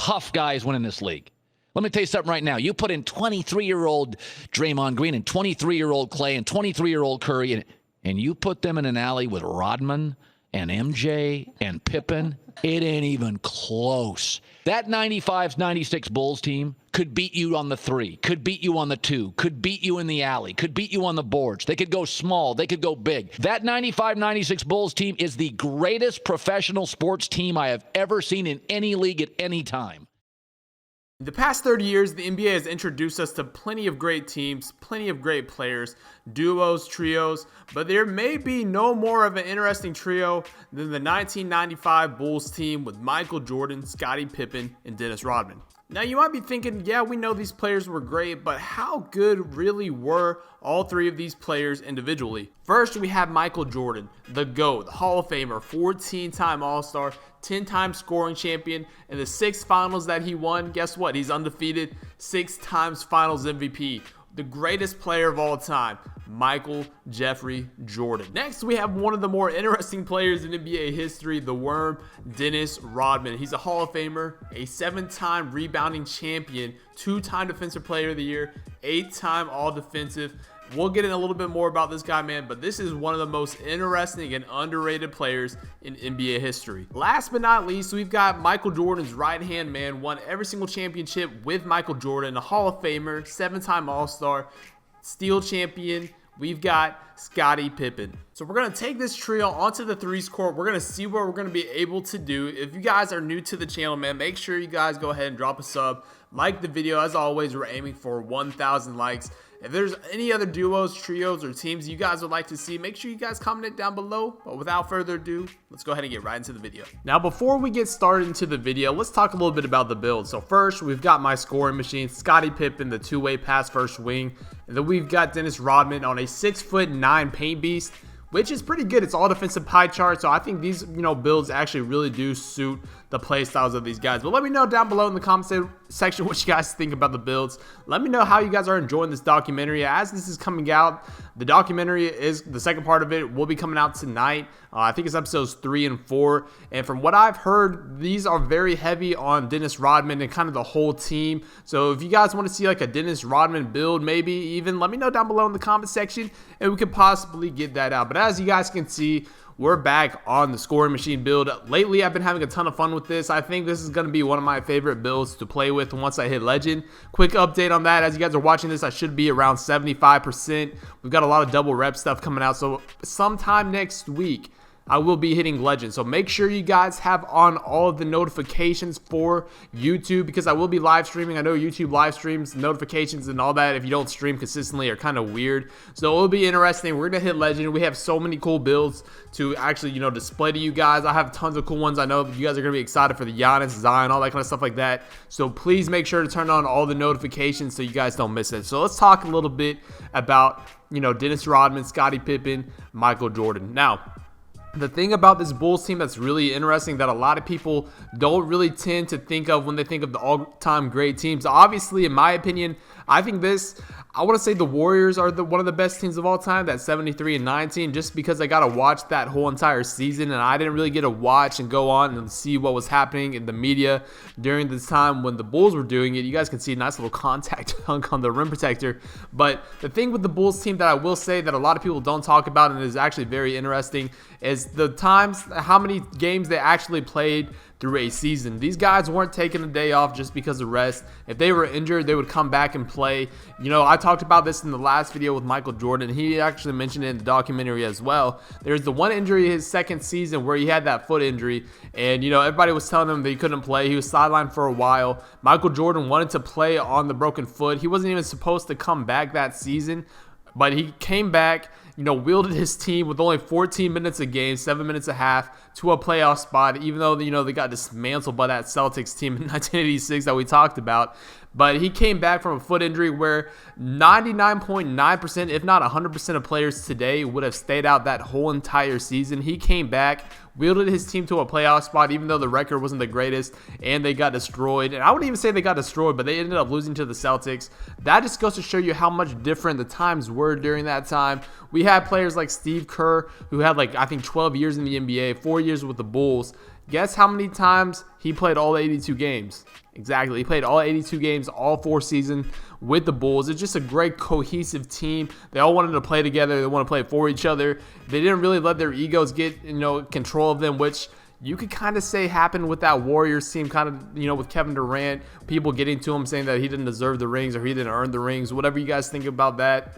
tough guys winning this league. Let me tell you something right now. You put in 23-year-old Draymond Green and 23-year-old Clay and 23-year-old Curry, and you put them in an alley with Rodman and MJ and Pippen, it ain't even close. That 95-96 Bulls team could beat you on the 3, could beat you on the 2, could beat you in the alley, could beat you on the boards. They could go small. They could go big. That 95-96 Bulls team is the greatest professional sports team I have ever seen in any league at any time. In the past 30 years, the NBA has introduced us to plenty of great teams, plenty of great players, duos, trios, but there may be no more of an interesting trio than the 1995 Bulls team with Michael Jordan, Scottie Pippen, and Dennis Rodman. Now you might be thinking, yeah, we know these players were great, but how good really were all three of these players individually? First, we have Michael Jordan, the GOAT, the Hall of Famer, 14-time All-Star, 10-time scoring champion, and the 6 finals that he won, guess what? He's undefeated, 6 times finals MVP. The greatest player of all time, Michael Jeffrey Jordan. Next, we have one of the more interesting players in NBA history, the Worm, Dennis Rodman. He's a Hall of Famer, a 7-time rebounding champion, 2-time Defensive Player of the Year, 8-time All-Defensive. We'll get in a little bit more about this guy, man, but this is one of the most interesting and underrated players in NBA history. Last but not least, we've got Michael Jordan's right-hand man, won every single championship with Michael Jordan, a Hall of Famer, 7-time All-Star, Steel champion. We've got Scottie Pippen. So we're going to take this trio onto the threes court. We're going to see what we're going to be able to do. If you guys are new to the channel, man, make sure you guys go ahead and drop a sub. Like the video. As always, we're aiming for 1,000 likes. If there's any other duos, trios, or teams you guys would like to see, make sure you guys comment it down below. But without further ado, let's go ahead and get right into the video. Now, before we get started into the video, let's talk a little bit about the build. So first, we've got my scoring machine, Scottie Pippen, the 2-way pass first wing. And then we've got Dennis Rodman on a 6'9" paint beast, which is pretty good. It's all defensive pie chart, so I think these builds actually really do suit the play styles of these guys. But let me know down below in the comment section what you guys think about the builds. Let me know how you guys are enjoying this documentary. As this is coming out, the documentary is the second part of it will be coming out tonight. I think it's episodes 3 and 4. And from what I've heard, these are very heavy on Dennis Rodman and kind of the whole team. So if you guys want to see like a Dennis Rodman build, maybe even, let me know down below in the comment section and we could possibly get that out. But as you guys can see, we're back on the scoring machine build. Lately, I've been having a ton of fun with this. I think this is going to be one of my favorite builds to play with once I hit Legend. Quick update on that. As you guys are watching this, I should be around 75%. We've got a lot of double rep stuff coming out. So sometime next week, I will be hitting Legend. So make sure you guys have on all of the notifications for YouTube because I will be live streaming. I know YouTube live streams, notifications and all that if you don't stream consistently are kind of weird. So it'll be interesting. We're going to hit Legend. We have so many cool builds to actually, display to you guys. I have tons of cool ones. I know you guys are going to be excited for the Giannis, Zion, all that kind of stuff like that. So please make sure to turn on all the notifications so you guys don't miss it. So let's talk a little bit about, Dennis Rodman, Scottie Pippen, Michael Jordan. Now, the thing about this Bulls team that's really interesting that a lot of people don't really tend to think of when they think of the all-time great teams. Obviously, in my opinion, I want to say the Warriors are one of the best teams of all time, that 73-19, just because I got to watch that whole entire season, and I didn't really get to watch and go on and see what was happening in the media during this time when the Bulls were doing it. You guys can see a nice little contact hunk on the rim protector. But the thing with the Bulls team that I will say that a lot of people don't talk about and is actually very interesting is the times, how many games they actually played through a season. These guys weren't taking a day off just because of rest. If they were injured, they would come back and play. I talked about this in the last video with Michael Jordan. He actually mentioned it in the documentary as well. There's the one injury his second season where he had that foot injury, and everybody was telling him that he couldn't play. He was sidelined for a while. Michael Jordan wanted to play on the broken foot. He wasn't even supposed to come back that season, but he came back, wielded his team with only 14 minutes a game, 7 minutes a half, to a playoff spot, even though, they got dismantled by that Celtics team in 1986 that we talked about. But he came back from a foot injury where 99.9%, if not 100% of players today would have stayed out that whole entire season. He came back, wielded his team to a playoff spot, even though the record wasn't the greatest, and they got destroyed. And I wouldn't even say they got destroyed, but they ended up losing to the Celtics. That just goes to show you how much different the times were during that time. We had players like Steve Kerr, who had I think 12 years in the NBA, 4 years with the Bulls. Guess how many times he played all 82 games? Exactly. He played all 82 games, all 4 seasons with the Bulls. It's just a great cohesive team. They all wanted to play together. They want to play for each other. They didn't really let their egos get, control of them, which you could kind of say happened with that Warriors team, kind of, with Kevin Durant, people getting to him saying that he didn't deserve the rings or he didn't earn the rings, whatever you guys think about that.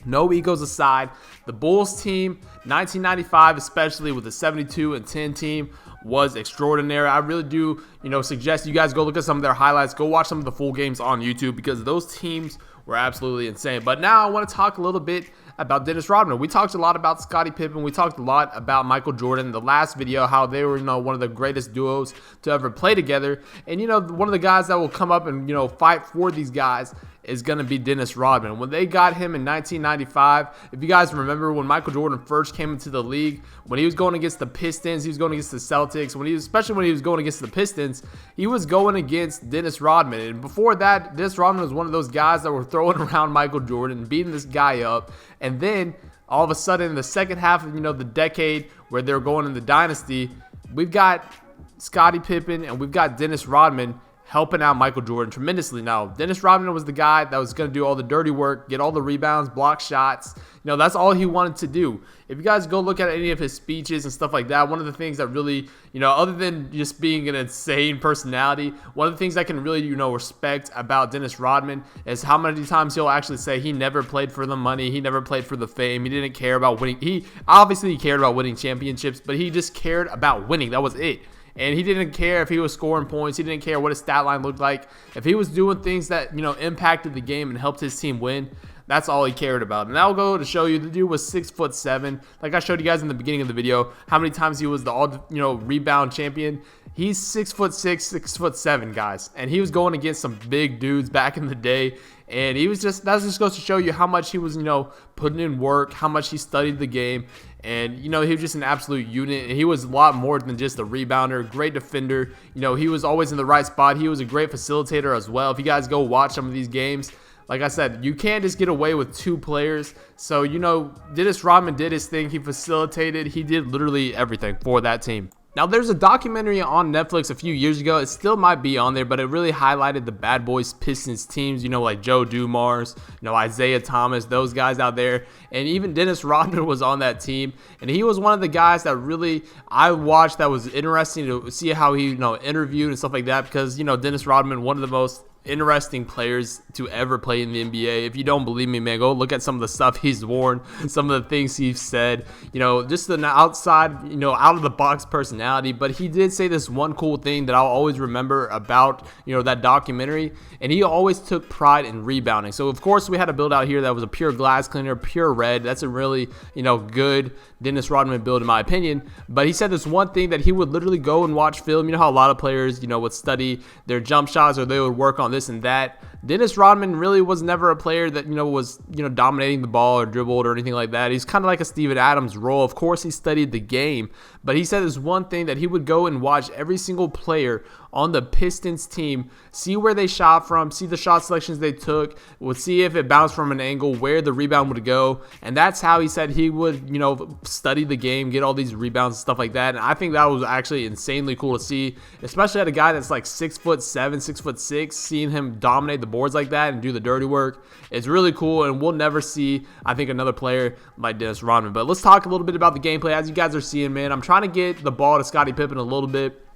No egos aside, the Bulls team, 1995, especially with the 72-10 team, was extraordinary. I really do, suggest you guys go look at some of their highlights. Go watch some of the full games on YouTube because those teams were absolutely insane. But now I want to talk a little bit about Dennis Rodman. We talked a lot about Scottie Pippen. We talked a lot about Michael Jordan in the last video, how they were, one of the greatest duos to ever play together. And, one of the guys that will come up and, fight for these guys is going to be Dennis Rodman. When they got him in 1995, if you guys remember when Michael Jordan first came into the league, when he was going against the Pistons, he was going against the Celtics, especially when he was going against the Pistons, he was going against Dennis Rodman. And before that, Dennis Rodman was one of those guys that were throwing around Michael Jordan, beating this guy up. And then all of a sudden, in the second half of the decade where they're going in the dynasty, we've got Scottie Pippen and we've got Dennis Rodman helping out Michael Jordan tremendously. Now, Dennis Rodman was the guy that was going to do all the dirty work, get all the rebounds, block shots. That's all he wanted to do. If you guys go look at any of his speeches and stuff like that, one of the things that really, other than just being an insane personality, one of the things I can really, respect about Dennis Rodman is how many times he'll actually say he never played for the money. He never played for the fame. He didn't care about winning. He cared about winning championships, but he just cared about winning. That was it. And he didn't care if he was scoring points. He didn't care what his stat line looked like. If he was doing things that, impacted the game and helped his team win, that's all he cared about. And that'll go to show you the dude was 6'7". Like I showed you guys in the beginning of the video, how many times he was the all, rebound champion. He's 6'6", 6'7", guys. And he was going against some big dudes back in the day. And that just goes to show you how much he was, putting in work, how much he studied the game. And, he was just an absolute unit. And he was a lot more than just a rebounder, great defender. He was always in the right spot. He was a great facilitator as well. If you guys go watch some of these games, like I said, you can't just get away with 2 players. So, Dennis Rodman did his thing. He facilitated. He did literally everything for that team. Now, there's a documentary on Netflix a few years ago. It still might be on there, but it really highlighted the bad boys Pistons teams, like Joe Dumars, Isaiah Thomas, those guys out there. And even Dennis Rodman was on that team. And he was one of the guys that really I watched that was interesting to see how he, interviewed and stuff like that. Because, Dennis Rodman, one of the most interesting players to ever play in the NBA. If you don't believe me, man, go look at some of the stuff he's worn, some of the things he's said, just an outside, out of the box personality. But he did say this one cool thing that I'll always remember about, that documentary. And he always took pride in rebounding. So, of course, we had a build out here that was a pure glass cleaner, pure red. That's a really, good Dennis Rodman build in my opinion. But he said this one thing that he would literally go and watch film. You know how a lot of players, would study their jump shots or they would work on this and that. Dennis Rodman really was never a player that, was, dominating the ball or dribbled or anything like that. He's kind of like a Steven Adams role. Of course, he studied the game, but he said this one thing that he would go and watch every single player on the Pistons team, see where they shot from, see the shot selections they took, would see if it bounced from an angle, where the rebound would go. And that's how he said he would, study the game, get all these rebounds and stuff like that. And I think that was actually insanely cool to see, especially at a guy that's like 6'7", 6'6", seeing him dominate the boards like that and do the dirty work. It's really cool, and we'll never see, I think, another player like Dennis Rodman. But let's talk a little bit about the gameplay. As you guys are seeing, man, I'm trying to get the ball to Scottie Pippen a little bit.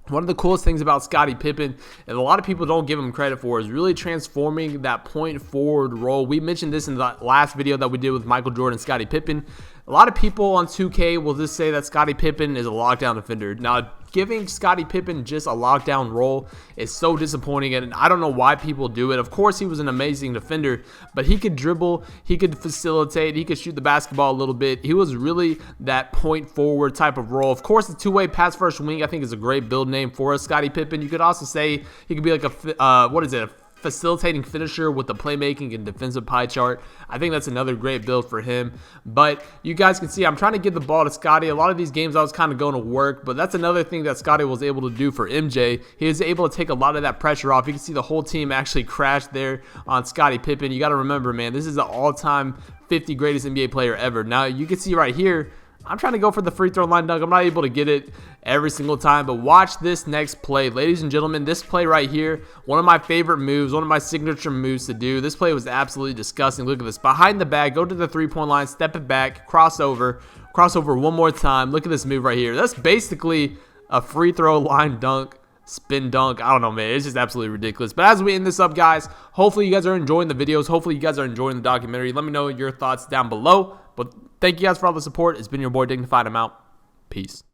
One of the coolest things about Scottie Pippen, and a lot of people don't give him credit for, is really transforming that point forward role. We mentioned this in the last video that we did with Michael Jordan and Scottie Pippen. A lot of people on 2K will just say that Scottie Pippen is a lockdown defender. Now, giving Scottie Pippen just a lockdown role is so disappointing, and I don't know why people do it. Of course, he was an amazing defender, but he could dribble, he could facilitate, he could shoot the basketball a little bit. He was really that point forward type of role. Of course, the two-way pass first wing, I think, is a great build name for us, Scottie Pippen. You could also say he could be like a facilitating finisher with the playmaking and defensive pie chart. I think that's another great build for him. But you guys can see I'm trying to get the ball to Scottie. A lot of these games I was kind of going to work, but that's another thing that Scottie was able to do for MJ. He was able to take a lot of that pressure off. You can see the whole team actually crashed there on Scottie Pippen. You got to remember, man, this is the all-time 50 greatest NBA player ever. Now, you can see right here, I'm trying to go for the free throw line dunk. I'm not able to get it every single time, but watch this next play. Ladies and gentlemen, this play right here, one of my favorite moves, one of my signature moves to do. This play was absolutely disgusting. Look at this. Behind the back, go to the three-point line, step it back, crossover one more time. Look at this move right here. That's basically a free throw line dunk. Spin dunk. I don't know, man. It's just absolutely ridiculous. But as we end this up, guys, hopefully you guys are enjoying the videos. Hopefully you guys are enjoying the documentary. Let me know your thoughts down below. But thank you guys for all the support. It's been your boy Dignified. I'm out. Peace.